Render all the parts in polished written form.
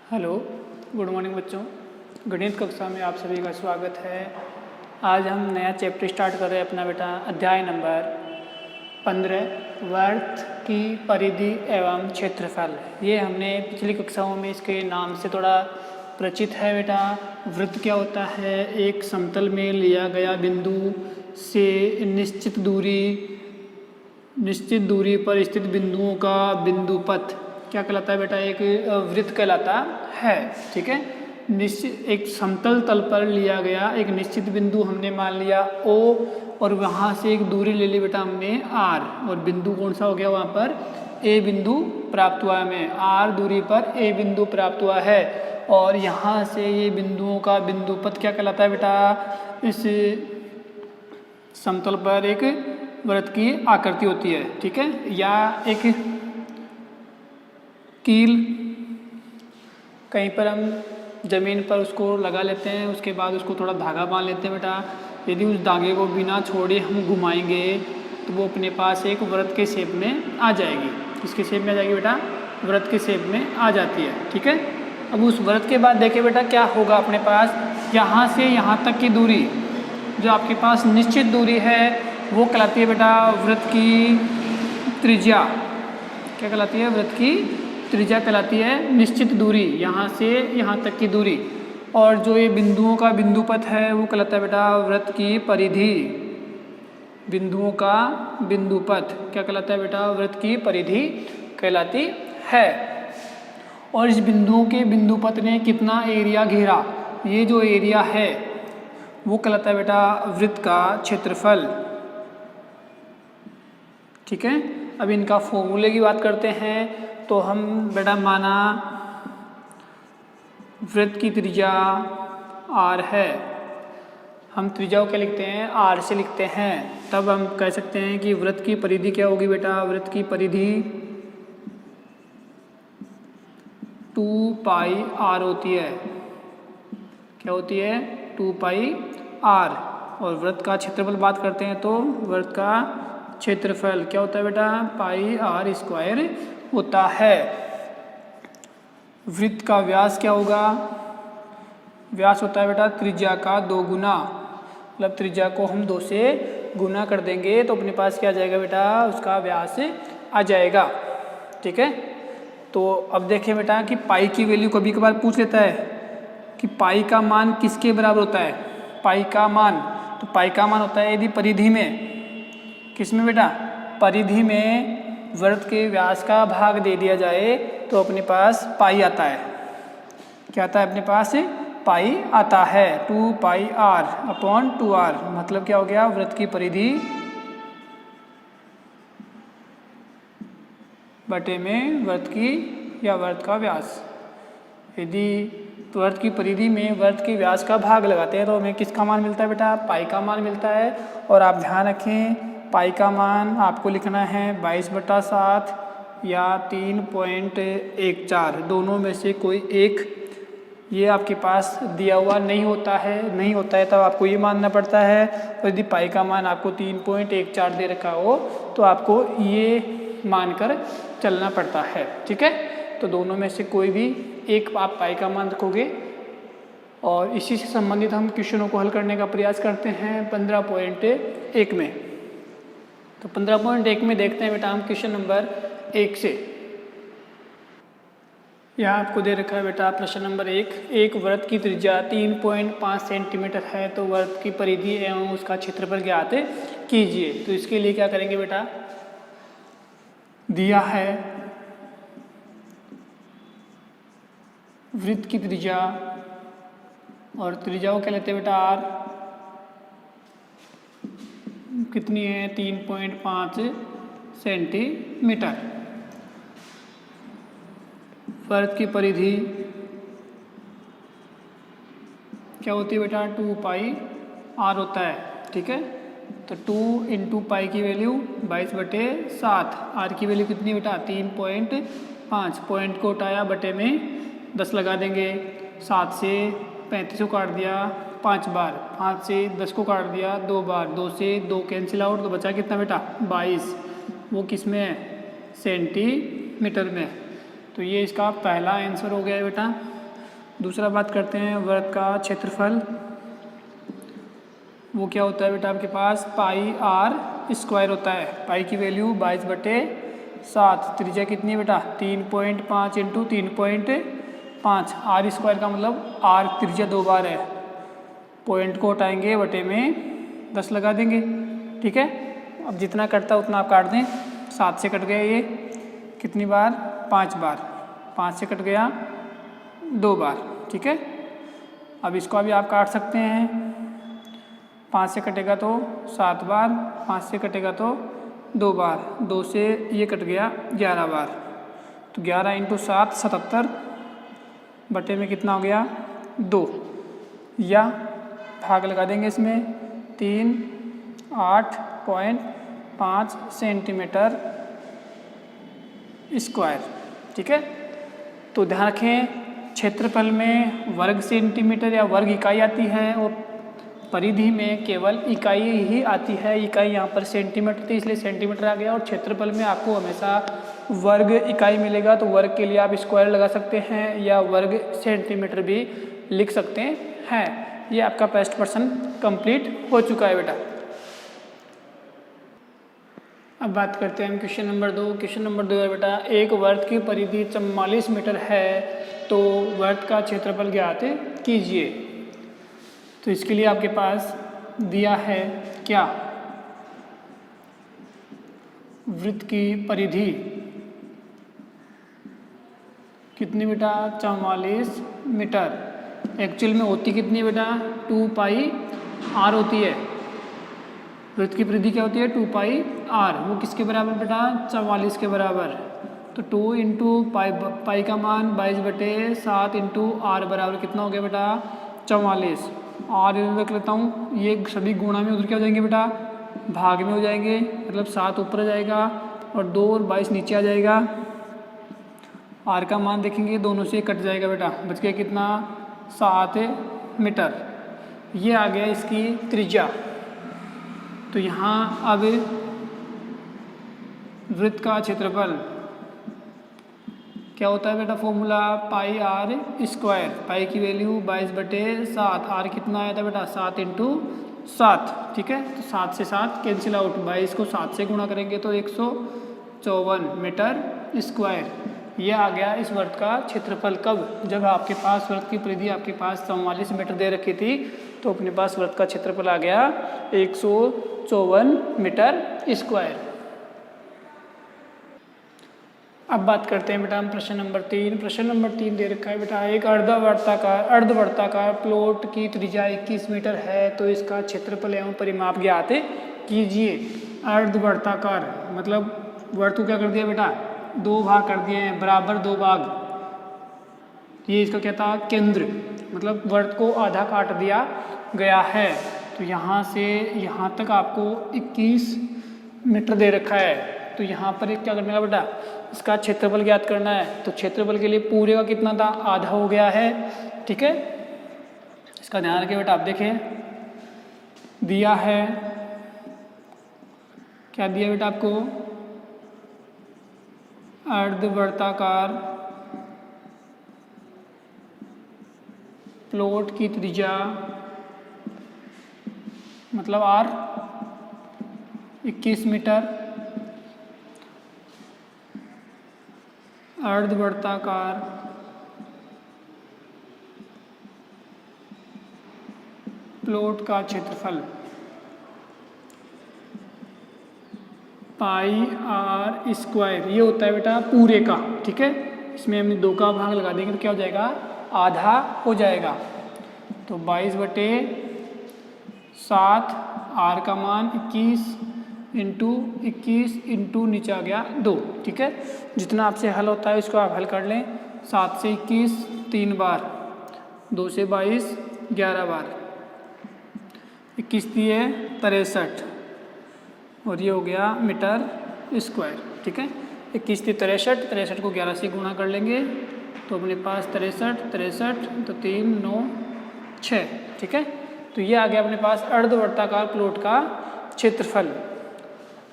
Hello, good morning बच्चों। गणित कक्षा में आप सभी का स्वागत है। आज हम नया चैप्टर स्टार्ट कर रहे हैं अपना बेटा, अध्याय नंबर 15, वृत्त की परिधि एवं क्षेत्रफल। ये हमने पिछली कक्षाओं में इसके नाम से थोड़ा परिचित है बेटा। वृत्त क्या होता है? एक समतल में लिया गया बिंदु से निश्चित दूरी पर स्थित बिंदुओं का बिंदुपथ क्या कहलाता है बेटा? एक वृत्त कहलाता है। ठीक है, निश्चित एक समतल तल पर लिया गया एक निश्चित बिंदु हमने मान लिया O, और वहाँ से एक दूरी ले ली बेटा हमने R, और बिंदु कौन सा हो गया? वहाँ पर A बिंदु प्राप्त हुआ हमें। R दूरी पर A बिंदु प्राप्त हुआ है, और यहाँ से ये बिंदुओं का बिंदुपथ क्या कहलाता है बेटा? इस समतल पर एक वृत्त की आकृति होती है। ठीक है, या एक कील कहीं पर हम जमीन पर उसको लगा लेते हैं, उसके बाद उसको थोड़ा धागा बांध लेते हैं बेटा। यदि उस धागे को बिना छोड़े हम घुमाएंगे तो वो अपने पास एक वृत्त के शेप में आ जाएगी। किसके शेप में आ जाएगी बेटा? वृत्त के शेप में आ जाती है। ठीक है, अब उस वृत्त के बाद देखिए बेटा क्या होगा अपने पास। यहाँ से यहाँ तक की दूरी जो आपके पास निश्चित दूरी है वो कहलाती है बेटा वृत्त की त्रिज्या। क्या कहलाती है? वृत्त की त्रिज्या कहलाती है निश्चित दूरी, यहाँ से यहाँ तक की दूरी। और जो ये बिंदुओं का बिंदुपथ है वो कहलाता है बेटा वृत्त की परिधि। बिंदुओं का बिंदुपथ क्या कहलाता है बेटा? वृत्त की परिधि कहलाती है। और इस बिंदुओं के बिंदुपथ ने कितना एरिया घेरा, ये जो एरिया है वो कहलाता है बेटा वृत्त का क्षेत्रफल। ठीक है, अब इनका फॉर्मूले की बात करते हैं तो हम बेटा माना वृत्त की त्रिज्या R है, हम त्रिज्या को क्या लिखते हैं? R से लिखते हैं। तब हम कह सकते हैं कि वृत्त की परिधि क्या होगी बेटा? वृत्त की परिधि 2 पाई R होती है। क्या होती है? 2 पाई R। और वृत्त का क्षेत्रफल बात करते हैं तो वृत्त का क्षेत्रफल क्या होता है बेटा? पाई R स्क्वायर होता है। वृत्त का व्यास क्या होगा? व्यास होता है बेटा त्रिज्या का 2 गुना। मतलब त्रिज्या को हम 2 से गुना कर देंगे तो अपने पास क्या आ जाएगा बेटा? उसका व्यास आ जाएगा। ठीक है, तो अब देखें बेटा कि पाई की वैल्यू कभी कभार पूछ लेता है कि पाई का मान किसके बराबर होता है? पाई का मान, तो पाई का मान होता है यदि परिधि में, किसमें बेटा? परिधि में वृत्त के व्यास का भाग दे दिया जाए तो अपने पास पाई आता है। क्या आता है अपने पास? पाई आता है। 2 पाई R अपॉन 2R। मतलब क्या हो गया? वृत्त की परिधि बटे में वृत्त की या वृत्त का व्यास। यदि वृत्त की परिधि में वृत्त के व्यास का भाग लगाते हैं तो हमें किसका मान मिलता है बेटा? पाई का मान मिलता है। और आप ध्यान रखें पाई का मान आपको लिखना है 22/7 या 3.14, दोनों में से कोई एक। ये आपके पास दिया हुआ नहीं होता है तब आपको ये मानना पड़ता है। और यदि पाई का मान आपको 3.14 दे रखा हो तो आपको ये मानकर चलना पड़ता है। ठीक है, तो दोनों में से कोई भी एक आप पाई का मान रखोगे। और इसी से संबंधित हम क्वेश्चनों को हल करने का प्रयास करते हैं 15.1 में। तो 15.1 में देखते हैं बेटा हम क्वेश्चन नंबर 1 से। यहाँ आपको दे रखा है बेटा प्रश्न नंबर 1। एक वृत्त की त्रिज्या 3.5 सेंटीमीटर है तो वृत्त की परिधि एवं उसका क्षेत्रफल ज्ञात कीजिए। तो इसके लिए क्या करेंगे बेटा? दिया है वृत्त की त्रिज्या, और त्रिज्या को क्या लेते हैं बेटा? R कितनी है? 3.5 सेंटीमीटर। वृत्त की परिधि क्या होती है बेटा? 2 पाई R होता है। ठीक है, तो 2 इंटू पाई की वैल्यू 22/7। R की वैल्यू कितनी बेटा? 3.5। पॉइंट को उठाया, बटे में 10 लगा देंगे। 7 से 35 को काट दिया 5 बार, 5 से 10 को काट दिया 2 बार, 2 से 2 कैंसिल आउट, तो बचा कितना बेटा? 22। वो किस में है? सेंटीमीटर में। तो ये इसका पहला आंसर हो गया है बेटा। दूसरा बात करते हैं वृत्त का क्षेत्रफल। वो क्या होता है बेटा आपके पास पाई आर स्क्वायर होता है। पाई की वैल्यू 22/7। त्रिज्या कितनी है बेटा 3.5 इंटू 3.5। आर स्क्वायर का मतलब आर त्रिज्या 2 बार है। पॉइंट को हटाएंगे बटे में 10 लगा देंगे, ठीक है। अब जितना कटता है उतना आप काट दें। 7 से कट गया ये कितनी बार 5 बार। 5 से कट गया 2 बार, ठीक है। अब इसको अभी आप काट सकते हैं। 5 से कटेगा तो 7 बार, 5 से कटेगा तो 2 बार, 2 से ये कट गया 11 बार। तो 11 इंटू 7 77 बटे में कितना हो गया 2, या भाग लगा देंगे इसमें 3 8.5 सेंटीमीटर स्क्वायर, ठीक है। तो ध्यान रखें क्षेत्रफल में वर्ग सेंटीमीटर या वर्ग इकाई आती है और परिधि में केवल इकाई ही आती है। इकाई यहाँ पर सेंटीमीटर थी इसलिए सेंटीमीटर आ गया, और क्षेत्रफल में आपको हमेशा वर्ग इकाई मिलेगा। तो वर्ग के लिए आप स्क्वायर लगा सकते हैं या वर्ग सेंटीमीटर भी लिख सकते हैं। ये आपका फर्स्ट पर्सन कंप्लीट हो चुका है बेटा। अब बात करते हैं हम क्वेश्चन नंबर 2। क्वेश्चन नंबर 2 है बेटा एक वर्त की परिधि 44 मीटर है, तो वर्त का क्षेत्रफल ज्ञात कीजिए। तो इसके लिए आपके पास दिया है क्या, वृत्त की परिधि कितनी बेटा 44 मीटर। एक्चुअल में होती कितनी बेटा 2 पाई आर होती है। वृत्त की परिधि क्या होती है 2 पाई आर। वो किसके बराबर बेटा 44 के बराबर। तो 2 इंटू पाई का मान 22/7 इंटू आर बराबर कितना हो गया बेटा 44। आर रख लेता हूँ, ये सभी गुणा में उधर क्या हो जाएंगे बेटा भाग में हो जाएंगे, मतलब 7 ऊपर आ जाएगा और 2 और 22 नीचे आ जाएगा। आर का मान देखेंगे दोनों से कट जाएगा बेटा, बच गया कितना 7 मीटर। ये आ गया इसकी त्रिज्या। तो यहाँ अब वृत्त का क्षेत्रफल क्या होता है बेटा फॉर्मूला पाई आर स्क्वायर। पाई की वैल्यू 22/7। आर कितना आया था बेटा 7 इंटू 7, ठीक है। तो 7 से 7 कैंसिल आउट, 22 को 7 से गुणा करेंगे तो 154 मीटर स्क्वायर। ये आ गया इस वृत्त का क्षेत्रफल। कब, जब आपके पास वृत्त की परिधि आपके पास 44 मीटर दे रखी थी, तो अपने पास वृत्त का क्षेत्रफल आ गया 154 मीटर स्क्वायर। अब बात करते हैं बेटा हम प्रश्न नंबर 3। प्रश्न नंबर 3 दे रखा है बेटा एक अर्धवर्ताकार प्लॉट की त्रिज्या 21 मीटर है, तो इसका क्षेत्रफल एवं परिमाप ज्ञात कीजिए। अर्धवर्ताकार मतलब वर्त को क्या कर दिया बेटा 2 भाग कर दिए हैं, बराबर 2 भाग। ये इसका क्या था केंद्र, मतलब वर्त को आधा काट दिया गया है। तो यहाँ से यहाँ तक आपको 21 मीटर दे रखा है। तो यहाँ पर क्या करने का बेटा इसका क्षेत्रफल ज्ञात करना है। तो क्षेत्रफल के लिए पूरे का कितना था आधा हो गया है, ठीक है। इसका ध्यान रखिए बेटा। आप देखें दिया है क्या दिया बेटा आपको अर्धवर्ताकार प्लॉट की त्रिज्या मतलब आर 21 मीटर। अर्धवर्ताकार प्लॉट का क्षेत्रफल पाई आर स्क्वायर। ये होता है बेटा पूरे का, ठीक है। इसमें हमने 2 का भाग लगा देंगे तो क्या हो जाएगा आधा हो जाएगा। तो 22/7 आर का मान 21 इंटू नीचे आ गया 2, ठीक है। जितना आपसे हल होता है इसको आप हल कर लें। 7 से 21 3 बार, 2 से 22 11 बार, 21 दिए 63 और ये हो गया मीटर स्क्वायर, ठीक है। 21 थी 63 को 11 से गुणा कर लेंगे तो अपने पास 63 तो 3 9 6, ठीक है। तो ये आ गया अपने पास अर्धवर्ताकार प्लॉट का क्षेत्रफल।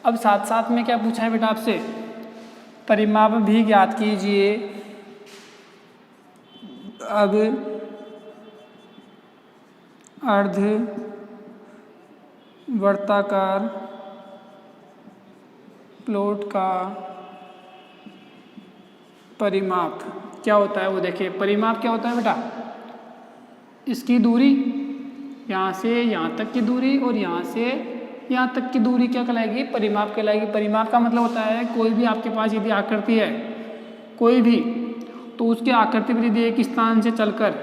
अब साथ साथ में क्या पूछा है बेटा आपसे परिमाप भी ज्ञात कीजिए। अब अर्ध वर्ताकार प्लॉट का परिमाप क्या होता है वो देखिए। परिमाप क्या होता है बेटा, इसकी दूरी, यहाँ से यहाँ तक की दूरी और यहाँ से यहाँ तक की दूरी क्या कहलाएगी, परिमाप कहलाएगी। परिमाप का मतलब होता है कोई भी आपके पास यदि आकृति है कोई भी, तो उसके आकृति पर यदि एक स्थान से चलकर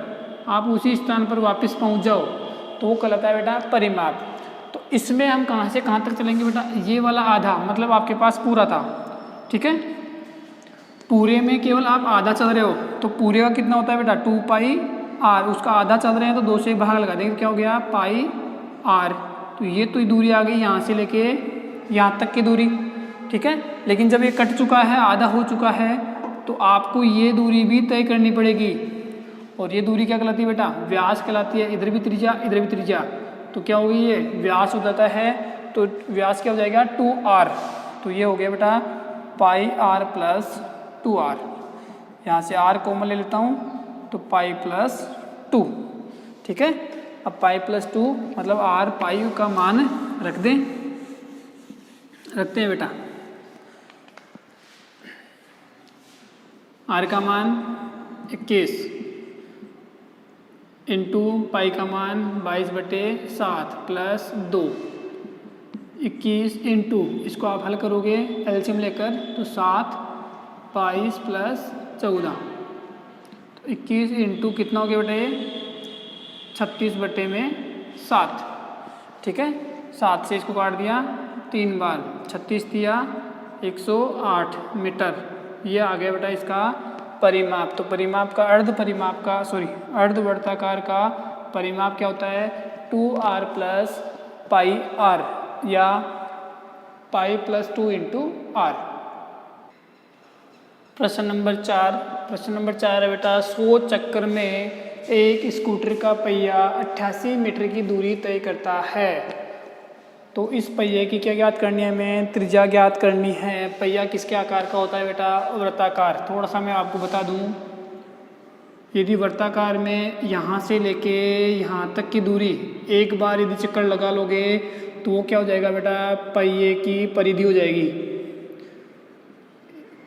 आप उसी स्थान पर वापस पहुँच जाओ तो वो कहलाता है बेटा परिमाप। तो इसमें हम कहाँ से कहाँ तक चलेंगे बेटा, ये वाला आधा मतलब आपके पास पूरा था, ठीक है। पूरे में केवल आप आधा चल रहे हो तो पूरे का कितना होता है बेटा 2 पाई आर, उसका आधा चल रहे हैं तो 2 से भाग लगा देंगे, क्या हो गया पाई आर। तो ये तो दूरी आ गई यहाँ से लेके यहाँ तक की दूरी, ठीक है। लेकिन जब ये कट चुका है, आधा हो चुका है, तो आपको ये दूरी भी तय करनी पड़ेगी। और ये दूरी क्या कहलाती है बेटा, व्यास कहलाती है। इधर भी त्रिज्या इधर भी त्रिज्या, तो क्या होगी ये व्यास हो जाता है, तो व्यास क्या हो जाएगा 2r। तो ये हो गया बेटा पाई आर प्लस 2r। यहाँ से r कॉमन ले लेता हूँ तो पाई प्लस 2, ठीक है। अब पाई प्लस 2 मतलब r पाई का मान रखते हैं बेटा। r का मान 21 इंटू पाई का मान 22/7 प्लस 2, 21 इंटू इसको आप हल करोगे एलसीएम लेकर तो 7 22 प्लस 14, तो 21 इंटू कितना हो गया बेटा ये 36/7, ठीक है। 7 से इसको काट दिया 3 बार, 36 दिया 108 मीटर। ये आ गया बेटा इसका परिमाप। तो परिमाप का अर्धवर्ताकार का परिमाप क्या होता है 2r प्लस पाई आर या पाई प्लस 2 इंटू आर। प्रश्न नंबर 4 है बेटा 100 चक्कर में एक स्कूटर का पहिया 88 मीटर की दूरी तय करता है। तो इस पहिए की क्या ज्ञात करनी है, हमें त्रिज्या ज्ञात करनी है। पहिया किसके आकार का होता है बेटा, वृत्ताकार। थोड़ा सा मैं आपको बता दूं, यदि वृत्ताकार में यहाँ से लेके यहाँ तक की दूरी एक बार यदि चक्कर लगा लोगे तो वो क्या हो जाएगा बेटा, पहिए की परिधि हो जाएगी।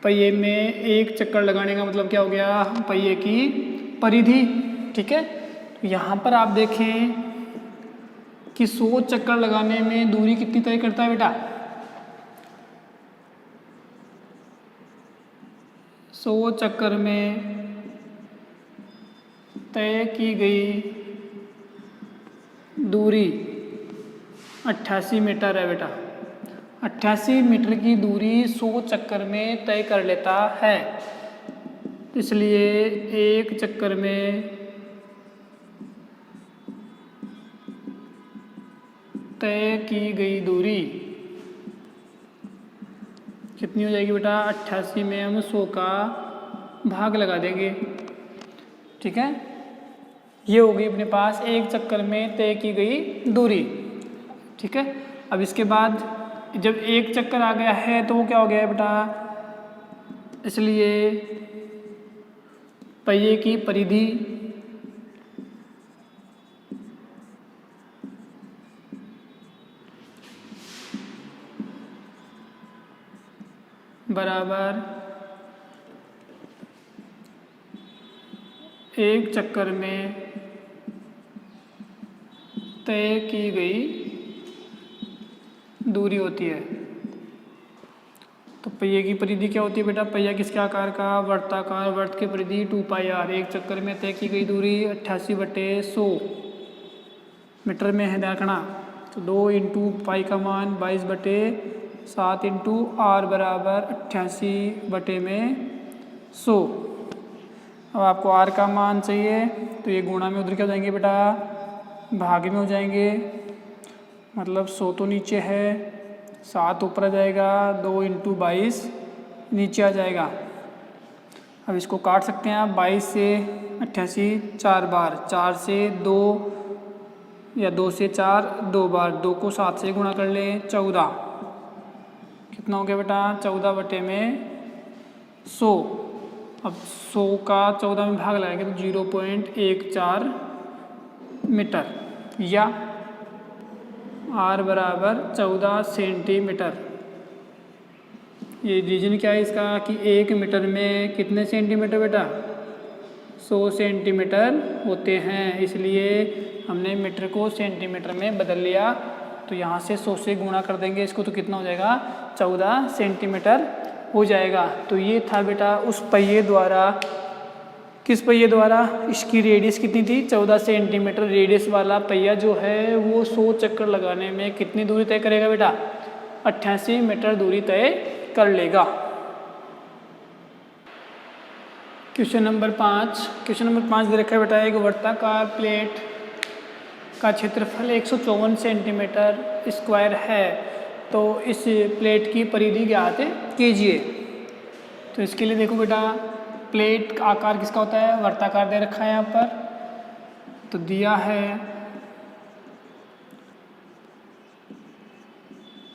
पहिए में एक चक्कर लगाने का मतलब क्या हो गया, पहिए की परिधि, ठीक है। तो यहाँ पर आप देखें कि 100 चक्कर लगाने में दूरी कितनी तय करता है बेटा, 100 चक्कर में तय की गई दूरी 88 मीटर है बेटा। 88 मीटर की दूरी 100 चक्कर में तय कर लेता है, इसलिए एक चक्कर में तय की गई दूरी कितनी हो जाएगी बेटा, 88 में हम 100 का भाग लगा देंगे, ठीक है। ये होगी अपने पास एक चक्कर में तय की गई दूरी, ठीक है। अब इसके बाद जब एक चक्कर आ गया है तो वो क्या हो गया है बेटा, इसलिए पहिए की परिधि बराबर एक चक्कर में तय की गई दूरी होती है। तो पहिए की परिधि क्या होती है बेटा, पहिया किसके आकार का, वर्ताकार। वर्त की परिधि 2 पाई आर। एक चक्कर में तय की गई दूरी 88/100 मीटर में है, देखना। तो 2 इंटू पाई का मान 22/7 इंटू आर बराबर 88/100। अब आपको आर का मान चाहिए तो ये गुणा में उधर क्या हो जाएंगे बेटा, भाग में हो जाएंगे। मतलब 100 तो नीचे है, 7 ऊपर आ जाएगा, 2 इंटू 22 नीचे आ जाएगा। अब इसको काट सकते हैं आप, 22 से 88 4 बार, 4 से 2 या 2 से 4 2 बार, 2 को 7 से गुणा कर लें 14। कितना हो गया बेटा, 14/100। अब 100 का 14 में भाग लगाएंगे तो 0.14 मीटर या r बराबर 14 सेंटीमीटर। ये रीजन क्या है इसका कि 1 मीटर में कितने सेंटीमीटर बेटा 100 सेंटीमीटर होते हैं, इसलिए हमने मीटर को सेंटीमीटर में बदल लिया। तो यहाँ से 100 से गुणा कर देंगे इसको तो कितना हो जाएगा 14 सेंटीमीटर हो जाएगा। तो ये था बेटा उस पहिए द्वारा, किस पहिए द्वारा, इसकी रेडियस कितनी थी 14 सेंटीमीटर। रेडियस वाला पहिया जो है वो 100 चक्कर लगाने में कितनी दूरी तय करेगा बेटा 88 मीटर दूरी तय कर लेगा। क्वेश्चन नंबर 5 दे रखा है बेटा, एक वर्ताकार प्लेट का क्षेत्रफल 154 सेंटीमीटर स्क्वायर है, तो इस प्लेट की परिधि ज्ञात कीजिए। तो इसके लिए देखो बेटा प्लेट का आकार किसका होता है वर्ताकार दे रखा है यहाँ पर, तो दिया है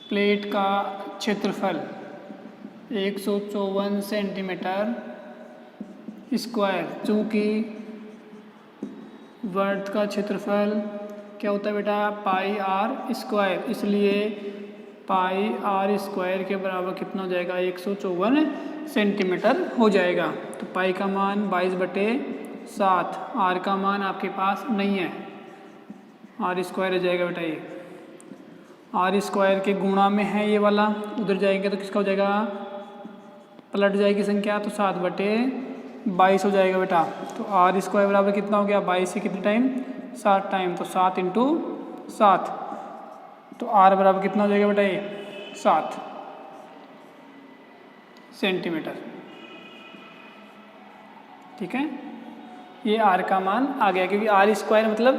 प्लेट का क्षेत्रफल 154 सेंटीमीटर स्क्वायर। चूँकि वर्त का क्षेत्रफल क्या होता है बेटा पाई आर स्क्वायर, इसलिए पाई आर स्क्वायर के बराबर कितना हो जाएगा 154 सेंटीमीटर हो जाएगा। तो पाई का मान 22/7, आर का मान आपके पास नहीं है, आर स्क्वायर हो जाएगा बेटा। ये आर स्क्वायर के गुणा में है ये वाला, उधर जाएंगे तो किसका हो जाएगा पलट जाएगी संख्या, तो 7/22 हो जाएगा बेटा। तो आर स्क्वायर बराबर कितना हो गया 22 से कितने टाइम 7 टाइम, तो 7 × 7, तो आर बराबर कितना हो जाएगा बेटा ये 7 सेंटीमीटर। ठीक है, ये आर का मान आ गया, क्योंकि आर स्क्वायर मतलब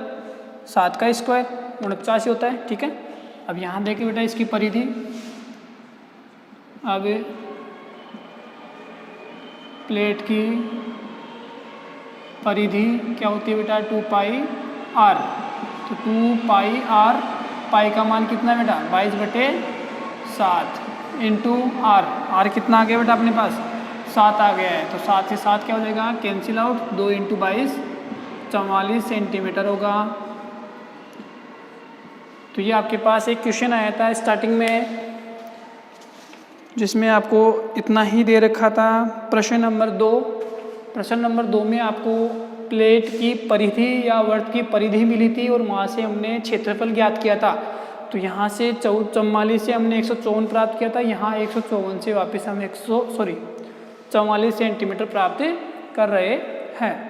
7 का स्क्वायर 49 होता है। ठीक है, अब यहाँ देखिए बेटा इसकी परिधि, अब प्लेट की परिधि क्या होती है बेटा 2πr, तो 2πr, पाई का मान कितना है बेटा 22/7 इंटू आर, आर कितना आ गया बेटा अपने पास 7 आ गया है, तो 7 से 7 क्या हो जाएगा कैंसिल आउट, 2 × 22 44 सेंटीमीटर होगा। तो ये आपके पास एक क्वेश्चन आया था स्टार्टिंग में जिसमें आपको इतना ही दे रखा था। प्रश्न नंबर 2 में आपको प्लेट की परिधि या वर्त की परिधि मिली थी और वहाँ से हमने क्षेत्रफल ज्ञात किया था। तो यहाँ से 44 से हमने 154 प्राप्त किया था, यहाँ 154 से वापस हम 44 सेंटीमीटर प्राप्त कर रहे हैं।